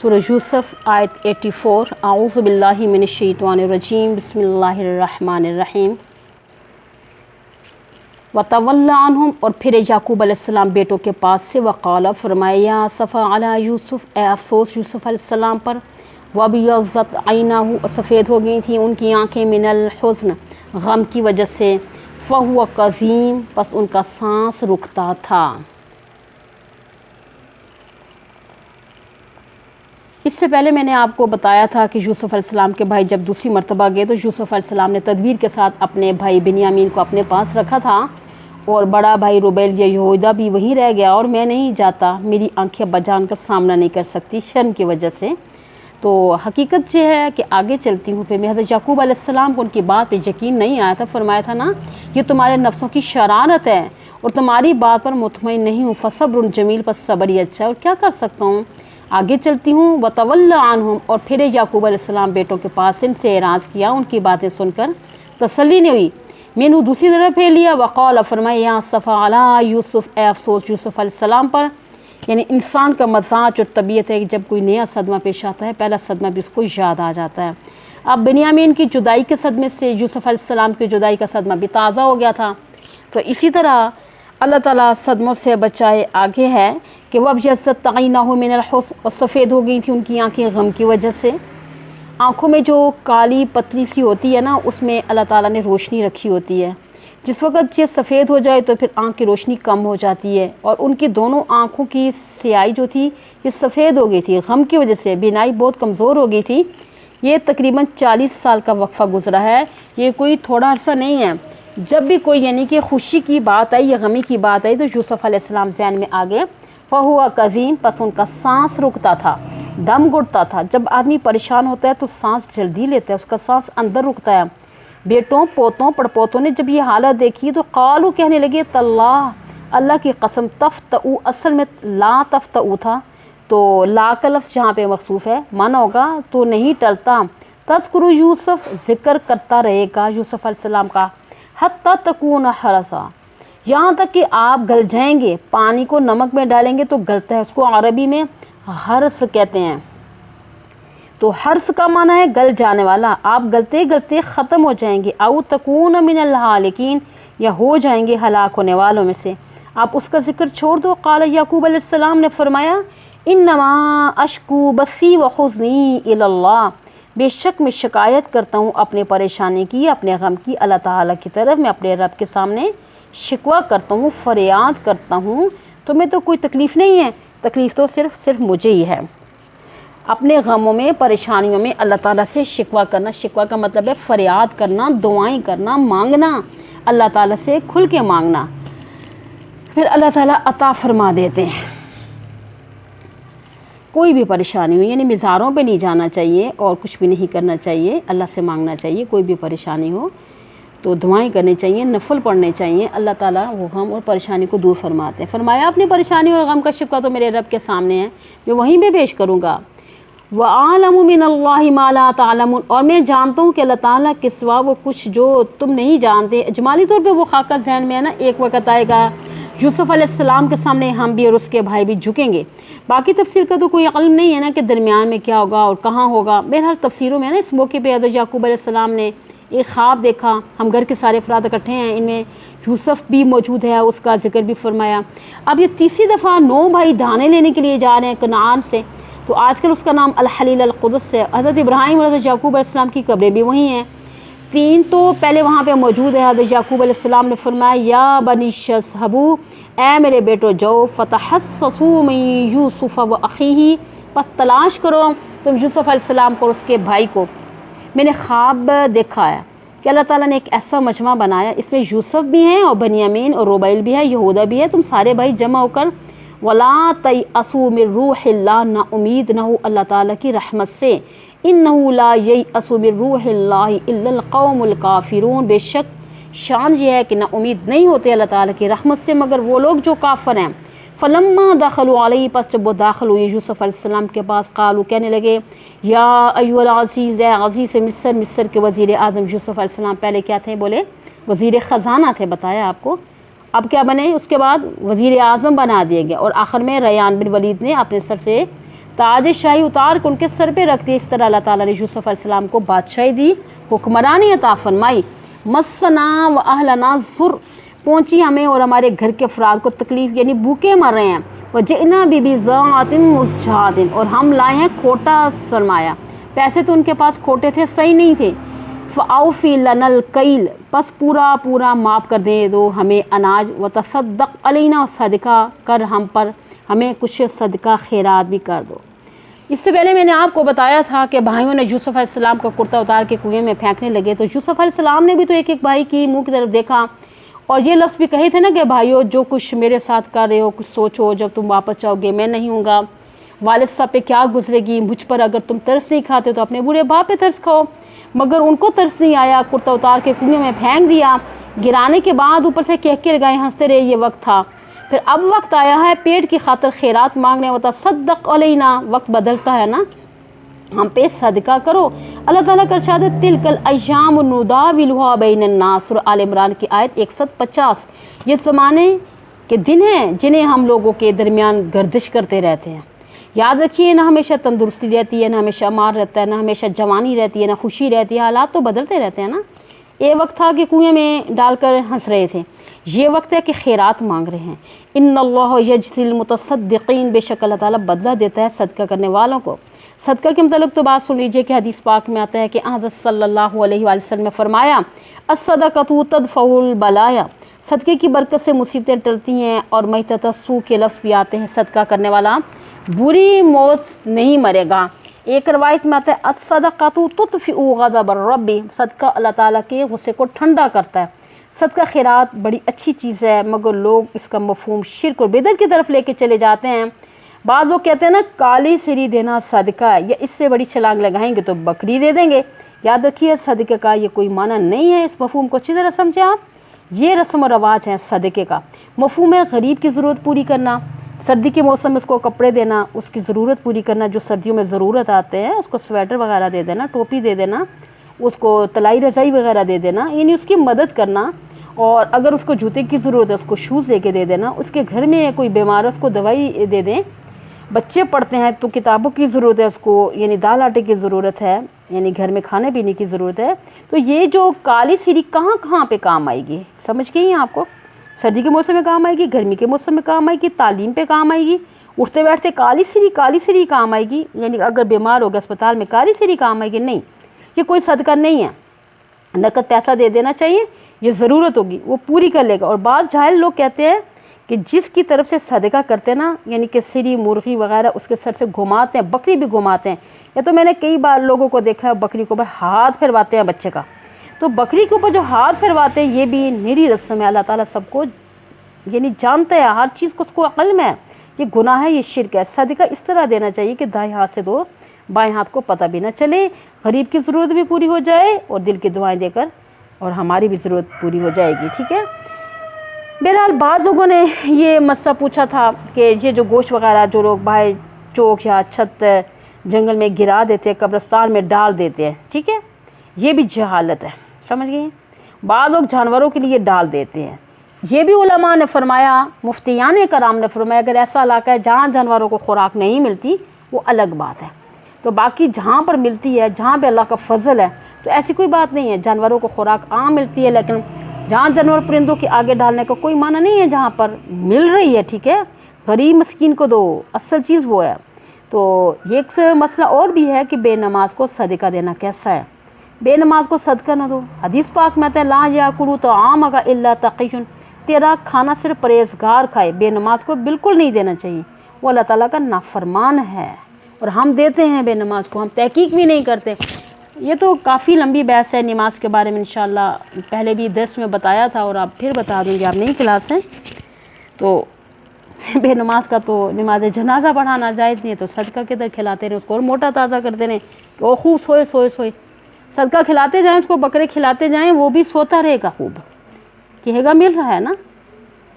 सूरह यूसुफ आयत 84। आऊज़ु बिल्लाहि मिनश्शैतानिर्रजीम बिस्मिल्लाहिर्रहमानिर्रहीम। वतवल्ला अन्हुम, और फिर याकूब अलैहिस्सलाम बेटों के पास से वक़ाल, फरमाया, या सफ़ा अला यूसुफ, ए अफसोस यूसुफ अलैहिस्सलाम पर। वबियज़्ज़त ऐनाहु, सफ़ेद हो गई थी उनकी आँखें, मिनल हुज़्न, गम की वजह से। फ़हुव कज़ीम, बस उनका सांस रुकता था। इससे पहले मैंने आपको बताया था कि यूसुफ अलैहिस्सलाम के भाई जब दूसरी मर्तबा गए तो यूसुफ अलैहिस्सलाम ने तदबीर के साथ अपने भाई बिन्यामीन को अपने पास रखा था, और बड़ा भाई रुबैल या यहूदा भी वहीं रह गया, और मैं नहीं जाता, मेरी आंखें बजान का सामना नहीं कर सकती शर्म की वजह से। तो हकीकत ये है कि आगे चलती हूँ। फिर मैं हज़रत याकूब अलैहिस्सलाम को उनकी बात पे यकीन नहीं आया था। फरमाया था ना, ये तुम्हारे नफ्सों की शरारत है और तुम्हारी बात पर मुतमईन नहीं हूँ। फसब्रुन जमील, पर सब्र ही अच्छा, और क्या कर सकता हूँ। आगे चलती हूँ। वतवल्ला अन्हुम, और फिर याकूब अलैहिस्सलाम बेटों के पास इनसे एराज़ किया, उनकी बातें सुनकर तसल्ली नहीं हुई। मैंने दूसरी तरफ फेर लिया। वक़ाल, फरमाया, या सफ़ा अला यूसुफ, ए अफसोस यूसुफ अलैहिस्सलाम पर। यानी इंसान का मजाज और तबीयत है कि जब कोई नया सदमा पेश आता है, पहला सदमा भी उसको याद आ जाता है। अब बिन्यामीन की जुदाई के सदमे से यूसुफ अलैहिस्सलाम की जुदाई का सदमा भी ताज़ा हो गया था। तो इसी तरह अल्लाह ताला सदमों से बचाए। आगे है कि वबियज़्ज़त ऐनाहु मिनल हुस्न, और सफ़ेद हो गई थी उनकी आँखें गम की वजह से। आँखों में जो काली पतली सी होती है ना, उसमें अल्लाह ताला ने रोशनी रखी होती है। जिस वक्त ये सफ़ेद हो जाए तो फिर आँख की रोशनी कम हो जाती है, और उनकी दोनों आँखों की स्याही जो थी ये सफ़ेद हो गई थी गम की वजह से। बिनाई बहुत कमज़ोर हो गई थी। ये तकरीबन 40 साल का वक्फ़ा गुज़रा है, ये कोई थोड़ा अर्सा नहीं है। जब भी कोई यानी कि खुशी की बात आई या गमी की बात आई तो यूसुफ अलैहिस्सलाम ज़हन में आ गए। फ़हुव कज़ीम, बस उनका सांस रुकता था, दम घुटता था। जब आदमी परेशान होता है तो सांस जल्दी लेता है, उसका सांस अंदर रुकता है। बेटों, पोतों, पड़पोतों ने जब ये हालत देखी तो क़ालू, कहने लगे, तल्लाह, अल्लाह की कसम, तफ़्तऊ, असल में ला तफ़्तऊ था, तो ला का लफ्ज़ जहाँ पे मखसूफ़ है, माना होगा तो नहीं टलता। तज़कुरु यूसुफ, ज़िक्र करता रहेगा यूसुफ अलैहिस्सलाम का। हत्ता तकून हरसा, यहाँ तक कि आप गल जाएंगे। पानी को नमक में डालेंगे तो गलता है, उसको अरबी में हर्स कहते हैं। तो हर्स का माना है गल जाने वाला, आप गलते गलते ख़त्म हो जाएंगे। औ तकून मिनल हालिकीन, या हो जाएंगे हलाक होने वालों में से। आप उसका जिक्र छोड़ दो। क़ाल याकूब अलैहिस्सलाम ने फरमाया, इन्नमा अशकू बसी व हुज़्नी इलल्लाह, बेशक मैं शिकायत करता हूँ अपने परेशानी की, अपने गम की अल्लाह ताला की तरफ। मैं अपने रब के सामने शिकवा करता हूँ, फरियाद करता हूँ। तुम्हें तो कोई तकलीफ़ नहीं है, तकलीफ़ तो सिर्फ मुझे ही है। अपने गमों में, परेशानियों में अल्लाह ताला से शिकवा करना। शिकवा का मतलब है फरियाद करना, दुआएं करना, मांगना, अल्लाह ताला से खुल के मांगना, फिर अल्लाह ताला अता फरमा देते हैं। कोई भी परेशानी हो, यानी मिज़ारों पे नहीं जाना चाहिए और कुछ भी नहीं करना चाहिए, अल्लाह से मांगना चाहिए। कोई भी परेशानी हो तो दुआएं करनी चाहिए, नफल पढ़ने चाहिए, अल्लाह ताला वो गम और परेशानी को दूर फरमाते हैं। फरमाया, अपनी परेशानी और गम का शिकवा तो मेरे रब के सामने है, मैं वहीं पे पेश करूँगा। व आलमु मिनल्लाहि मा ला तालमून, और मैं जानता हूँ कि अल्लाह ताला के सिवा वो कुछ जो तुम नहीं जानते। इजमाली तौर पे वो खाका जहन में है ना, एक वक्त आएगा यूसुफ अलैहिस्सलाम के सामने हम भी और उसके भाई भी झुकेंगे। बाकी तफसीर का तो कोई इल्म नहीं है ना कि दरमियान में क्या होगा और कहाँ होगा। बहरहाल तफसीरों में ना, इस मौके पर हज़रत याकूब अलैहिस्सलाम ने एक ख्वाब देखा। हम घर के सारे अफराद इकट्ठे हैं, इनमें यूसुफ भी मौजूद है, उसका जिक्र भी फरमाया। अब ये तीसरी दफ़ा 9 भाई दाने लेने के लिए जा रहे हैं कनान से, तो आजकल उसका नाम अल हलील अल कुदस है। हज़रत इब्राहीम और हज़रत याकूब अलैहिस्सलाम की कब्रें भी वहीं हैं। 3 तो पहले वहाँ पे मौजूद है। हज़रत याकूब अलैहिस्सलाम ने फरमाया, या बनी शज़हबू, ए मेरे बेटो जाओ, फ़तहस्ससू मिन यूसुफ़ व अख़ीही, बस तलाश करो तुम यूसुफ अलैहिस्सलाम को और उसके भाई को। मैंने ख्वाब देखा है कि अल्लाह ताला ने एक ऐसा मजमा बनाया, इसमें यूसुफ भी हैं और बनियामीन और रुबैल भी है, यहूदा भी है। तुम सारे भाई जमा होकर, वला तयअसू मिन रूहिल्लाह, ना उम्मीद ना हो अल्लाह ताला की रहमत से। इन्नहु ला ययअसू मिन रूहिल्लाहि इल्लल कौमुल काफिरून, बेशक शान ये है कि ना उम्मीद नहीं होते अल्लाह ताला की रहमत से मगर वो लोग जो काफिर हैं। फ़लम्मा दखलू अलैहि, पस जब वो दाखिल हुए यूसुफ अलैहिस्सलाम के पास, क़ालू, कहने लगे, या अय्युहल अज़ीज़, अज़ीज़ मिस्र, मिस्र के वज़ीर आज़म यूसुफ अलैहिस्सलाम पहले क्या थे, बोले वज़ीर ख़जाना थे, बताया आपको। अब क्या बने, उसके बाद वज़ीर आज़म बना दिए गए और आखिर में रयान बिन वलीद ने अपने सर से ताज शाही उतार के उनके सर पे रख दिया। इस तरह अल्लाह ताला ने यूसुफ अलैहिस्सलाम को बादशाही दी, हुक्मरानी अता फरमाई। मस्सना व अहलना ज़ुर, पहुँची हमें और हमारे घर के अफराद को तकलीफ़, यानी भूखे मर रहे हैं। वजिअना बिबिज़ातिन मुज़जातिन, और हम लाए हैं खोटा सरमाया, पैसे तो उनके पास खोटे थे, सही नहीं थे। फ़औफ़ी लनल कैल, बस पूरा पूरा माफ़ कर दे दो हमें अनाज। व तसद्दक़ अलैना, सदका कर हम पर, हमें कुछ सदका खैरात भी कर दो। इससे पहले मैंने आपको बताया था कि भाइयों ने यूसुफ अलैहिस्सलाम का कुर्ता उतार के कुएं में फेंकने लगे, तो यूसुफ अलैहिस्सलाम ने भी तो एक एक भाई की मुंह की तरफ देखा और ये लफ्ज़ भी कहे थे ना कि भाइयों जो कुछ मेरे साथ कर रहे हो कुछ सोचो, जब तुम वापस जाओगे मैं नहीं हूँगा, वालिद साहब पे क्या गुजरेगी, मुझ पर अगर तुम तरस नहीं खाते तो अपने बूढ़े बाप पे तरस खाओ। मगर उनको तरस नहीं आया, कुर्ता उतार के कुएं में फेंक दिया। गिराने के बाद ऊपर से कह के लगाए, हंसते रहे, ये वक्त था। फिर अब वक्त आया है पेट की खातिर खैरात मांगने, होता सद्दक़ अलैना, वक्त बदलता है ना, हम पे सदका करो। अल्लाह ताला का इरशाद है तिलकल अय्याम नुदाविलुहा बैनन नास, सूरह आल इमरान की आयत 150। ये ज़माने के दिन हैं जिन्हें हम लोगों के दरमियान गर्दिश करते रहते हैं। याद रखिए, ना हमेशा तंदुरुस्ती रहती है, ना हमेशा मार रहता है, ना हमेशा जवानी रहती है, ना खुशी रहती है, हालात तो बदलते रहते हैं ना। ये वक्त था कि कुएं में डालकर हंस रहे थे, ये वक्त है कि खैरात मांग रहे हैं। इन्नल्लाह यजज़िल मुतसद्दिक़ीन, बेशक अल्लाह ताला बदला देता है सदका करने वालों को। सदका के मतलब तो बात सुन लीजिए कि हदीस पाक में आता है कि हज़रत सल्लल्लाहु अलैहि वसल्लम ने फरमाया, अस्सदक़तु तदफ़उल बलाया, सदक़े की बरकत से मुसीबतें टलती हैं। और महतसू के लफ्ज़ भी आते हैं, सदका करने वाला बुरी मौत नहीं मरेगा। एक रवायत में आता है अस्सदक़तु तुत्फ़िउ ग़ज़ब रब्बी, सदका अल्लाह ताला के गुस्से को ठंडा करता है। सदका खैरात बड़ी अच्छी चीज़ है, मगर लोग इसका मफ़हूम शिर्क और बिदअत की तरफ लेके चले जाते हैं। बाद लोग कहते हैं ना काली सिरी देना सदका है, या इससे बड़ी छलांग लगाएंगे तो बकरी दे देंगे। याद रखिए सदक़े का ये कोई माना नहीं है, इस मफ़हूम को अच्छी तरह समझे आप। ये रस्म और रवाज है सदक़े का। मफ़हूम है गरीब की ज़रूरत पूरी करना, सर्दी के मौसम में उसको कपड़े देना, उसकी ज़रूरत पूरी करना, जो सर्दियों में ज़रूरत आते हैं उसको स्वेटर वगैरह दे देना, टोपी दे देना, उसको तलाई रज़ाई वगैरह दे देना, यानी उसकी मदद करना। और अगर उसको जूते की ज़रूरत है उसको शूज़ लेके दे देना, उसके घर में कोई बीमार है उसको दवाई दे दें, बच्चे पढ़ते हैं तो किताबों की ज़रूरत है उसको, यानी दाल आटे की ज़रूरत है, यानी घर में खाने पीने की ज़रूरत है। तो ये जो काली सिरी कहाँ कहाँ पे काम आएगी, समझ गई हैं आपको। सर्दी के मौसम में काम आएगी, गर्मी के मौसम में काम आएगी, तालीम पे काम आएगी, उठते बैठते काली सिरी काम आएगी, यानी अगर बीमार हो गया अस्पताल में काली सिरी काम आएगी। नहीं, ये कोई सदका नहीं है। नकद पैसा दे देना चाहिए, ये ज़रूरत होगी वो पूरी कर लेगा। और बाद जाहिल लोग कहते हैं कि जिसकी तरफ से सदका करते हैं ना, यानी कि सिरी मुर्गी वगैरह उसके सर से घुमाते हैं, बकरी भी घुमाते हैं। या तो मैंने कई बार लोगों को देखा है बकरी के ऊपर हाथ फिरवाते हैं बच्चे का, तो बकरी के ऊपर जो हाथ फिरवाते हैं ये भी निरी रस्म है। अल्लाह ताला सबको यानी जानता है, हर चीज़ को उसको अक़ल में है। ये गुनाह है, ये शिर्क है। सदका इस तरह देना चाहिए कि दाएं हाथ से दो, बाएं हाथ को पता भी ना चले, गरीब की ज़रूरत भी पूरी हो जाए और दिल की दुआएं देकर और हमारी भी ज़रूरत पूरी हो जाएगी। ठीक है। बहरहाल बाद लोगों ने ये मसला पूछा था कि ये जो गोश्त वगैरह जो लोग बाहर चौक या छत जंगल में गिरा देते हैं, कब्रिस्तान में डाल देते हैं, ठीक है, ये भी जहालत है, समझ गए। बाद लोग जानवरों के लिए डाल देते हैं। ये भी उलमा ने फरमाया, मुफ्तियान कराम ने फरमाया, अगर ऐसा इलाका है जहाँ जानवरों को खुराक नहीं मिलती वो अलग बात है। तो बाकी जहाँ पर मिलती है, जहाँ पे अल्लाह का फजल है, तो ऐसी कोई बात नहीं है। जानवरों को खुराक आम मिलती है, लेकिन जहाँ जानवर परिंदों के आगे डालने का कोई माना नहीं है। जहाँ पर मिल रही है, ठीक है, गरीब मस्कीन को दो, असल चीज़ वो है। तो ये एक मसला और भी है कि बेनमाज को सदका देना कैसा है। बेनमाज को सदका ना दो। हदीस पाक में आता है ला याकुलु तआमका इल्ला तक़ियुन, तेरा खाना सिर्फ परहेज़गार खाए, बेनमाज को बिल्कुल नहीं देना चाहिए। वो अल्लाह ताला का नाफरमान है और हम देते हैं बेनमाज को, हम तहकीक भी नहीं करते। ये तो काफ़ी लंबी बहस है नमाज के बारे में, इंशाल्लाह पहले भी 10 में बताया था और आप फिर बता दूँगी, आप नई क्लास हैं। तो बेनमाज का तो नमाज जनाजा पढ़ाना जायज़ नहीं है, तो सदका किधर खिलाते रहे उसको और मोटा ताज़ा करते रहे, वो खूब सोए सोए सोए। सदका खिलाते जाएँ उसको, बकरे खिलाते जाएँ, वो भी सोता रहेगा, खूब कहेगा मिल रहा है ना।